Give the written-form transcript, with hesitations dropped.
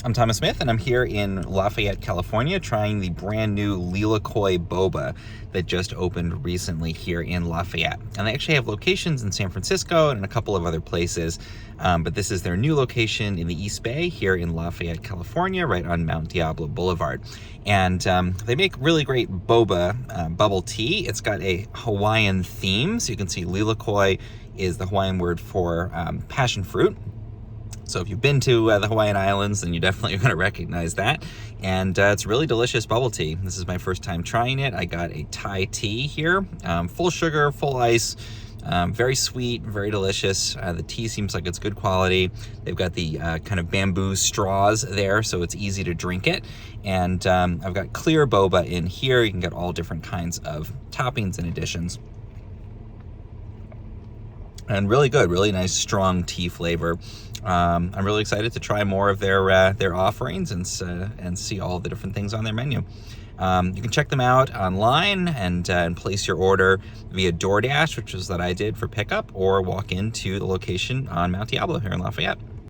I'm Thomas Smith, and I'm here in Lafayette, California, trying the brand new Lilikoi Boba that just opened recently here in Lafayette. And they actually have locations in San Francisco and in a couple of other places, but this is their new location in the East Bay here in Lafayette, California, right on Mount Diablo Boulevard. And they make really great boba bubble tea. It's got a Hawaiian theme, so you can see Lilikoi is the Hawaiian word for passion fruit. So if you've been to the Hawaiian Islands, then you definitely are going to recognize that. And it's really delicious bubble tea. This is my first time trying it. I got a Thai tea here, full sugar, full ice, very sweet, very delicious. The tea seems like it's good quality. They've got the kind of bamboo straws there, so it's easy to drink it. And I've got clear boba in here. You can get all different kinds of toppings and additions. And really good, really nice, strong tea flavor. I'm really excited to try more of their offerings and see all the different things on their menu. You can check them out online and place your order via DoorDash, which is that I did for pickup, or walk into the location on Mount Diablo here in Lafayette.